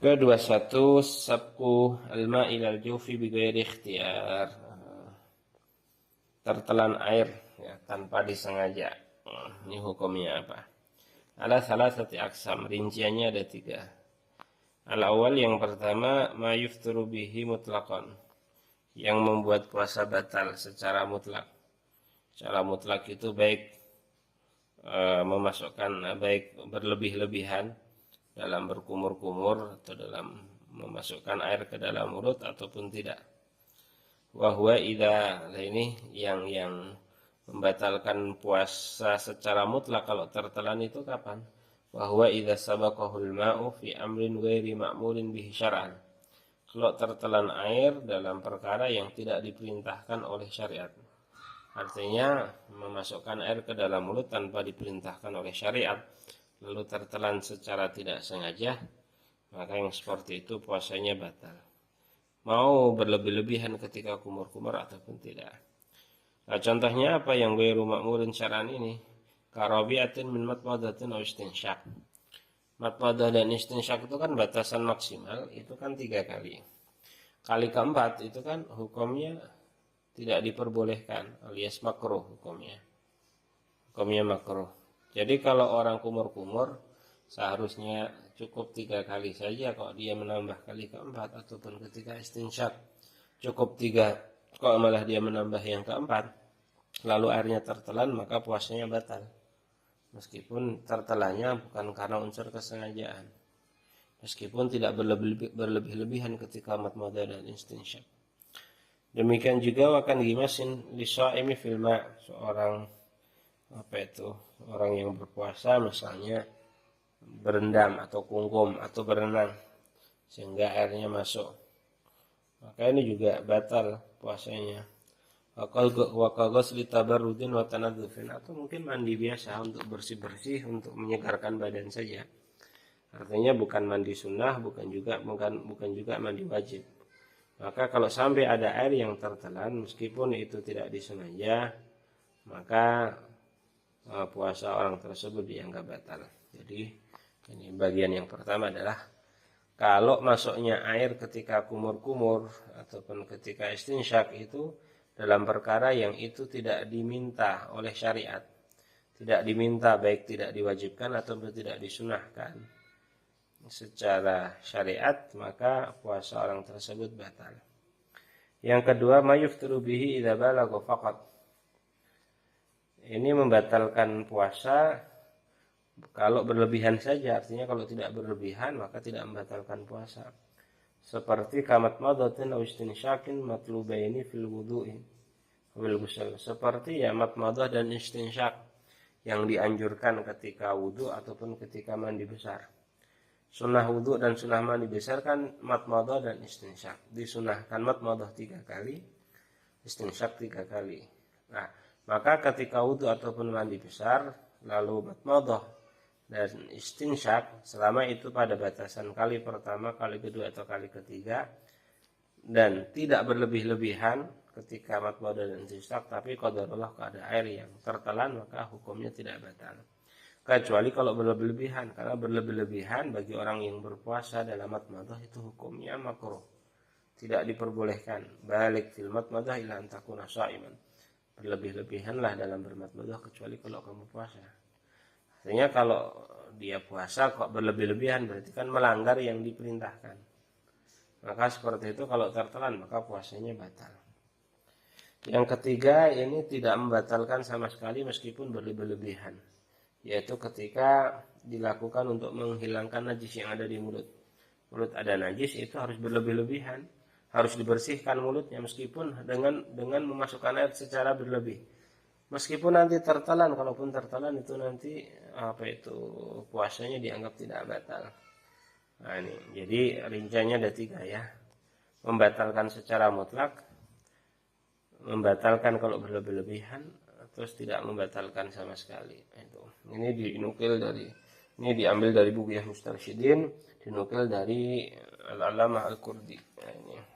Ke-21 sabku al-ma'i ilal jawfi bighairi ikhtiyar. Tertelan air ya, tanpa disengaja. Ini hukumnya apa? Ala salasati aqsam, rinciannya ada 3. Al-awwal yang pertama ma yufturu bihi mutlaqan, yang membuat puasa batal secara mutlak. Secara mutlak itu baik memasukkan baik berlebih-lebihan dalam berkumur-kumur atau dalam memasukkan air ke dalam mulut ataupun tidak. Wahwa idza, ini yang membatalkan puasa secara mutlak kalau tertelan itu kapan? Wahwa idza sabaqahul ma'u fi amrin ghairi ma'mulin bihi syar'an. Kalau tertelan air dalam perkara yang tidak diperintahkan oleh syariat. Artinya memasukkan air ke dalam mulut tanpa diperintahkan oleh syariat, lalu tertelan secara tidak sengaja, maka yang seperti itu puasanya batal. Mau berlebih-lebihan ketika kumur-kumur ataupun tidak. Nah, contohnya apa yang ghairu ma'mulin syar'an ini? Karabiatin min matmadatin aw istinsyak. Matmadah dan istinsyak itu kan batasan maksimal, itu kan 3 kali. Kali keempat itu kan hukumnya tidak diperbolehkan, alias makruh hukumnya. Hukumnya makruh. Jadi kalau orang kumur-kumur seharusnya cukup 3 kali saja. Kalau dia menambah kali keempat ataupun ketika istinsyak cukup 3, kok malah dia menambah yang keempat, lalu airnya tertelan, maka puasanya batal. Meskipun tertelannya bukan karena unsur kesengajaan, meskipun tidak berlebih-lebihan ketika matmadah dan istinsyak. Demikian juga wakan gimasin lisa'imi fil ma', seorang orang yang berpuasa misalnya berendam atau kungkum atau berenang sehingga airnya masuk, maka ini juga batal puasanya. Wa kaghusli tabarrudin wa tanadzufin, atau mungkin mandi biasa untuk bersih-bersih, untuk menyegarkan badan saja. Artinya bukan mandi sunnah, bukan juga mandi wajib. Maka kalau sampai ada air yang tertelan meskipun itu tidak disengaja, maka puasa orang tersebut dianggap batal. Jadi ini bagian yang pertama adalah kalau masuknya air ketika kumur-kumur ataupun ketika istinsyak itu dalam perkara yang itu tidak diminta oleh syariat, tidak diminta, baik tidak diwajibkan ataupun tidak disunahkan secara syariat, maka puasa orang tersebut batal. Yang kedua, mayuftiru bihi idza balagha faqat. Ini membatalkan puasa kalau berlebihan saja, artinya kalau tidak berlebihan maka tidak membatalkan puasa. Seperti kamat madatin aw istinsyakin matlubaini fil wudu'i wal ghusl. Seperti ya matmadah dan istinsyak yang dianjurkan ketika wudu ataupun ketika mandi besar. Sunnah wudu dan sunnah mandi besar kan matmadah dan istinsyak. Disunahkan matmadah 3 kali, istinsyak 3 kali. Nah, maka ketika wudu ataupun mandi besar lalu matmadah dan istinsyak, selama itu pada batasan kali pertama, kali kedua atau kali ketiga, dan tidak berlebih-lebihan ketika matmadah dan istinsyak, tapi qadarullah ada air yang tertelan, maka hukumnya tidak batal. Kecuali kalau berlebih-lebihan, karena berlebih-lebihan bagi orang yang berpuasa dalam matmadah itu hukumnya makruh, tidak diperbolehkan. Balik fil matmadah ila an takuna sha'iman. Berlebih-lebihanlah dalam bermatmadah kecuali kalau kamu puasa. Artinya kalau dia puasa kok berlebih-lebihan berarti kan melanggar yang diperintahkan. Maka seperti itu kalau tertelan maka puasanya batal. Yang ketiga, ini tidak membatalkan sama sekali meskipun berlebih-lebihan, yaitu ketika dilakukan untuk menghilangkan najis yang ada di mulut. Mulut ada najis itu harus berlebih-lebihan, harus dibersihkan mulutnya meskipun dengan memasukkan air secara berlebih. Meskipun nanti tertelan, kalaupun tertelan itu nanti puasanya dianggap tidak batal. Nah ini, jadi rinciannya ada 3 ya. Membatalkan secara mutlak, membatalkan kalau berlebih-lebihan, terus tidak membatalkan sama sekali. Itu. Ini diambil dari Bughyah Mustarsyidin, dinukil dari Al-Allamah Al-Qurdi. Nah, ini.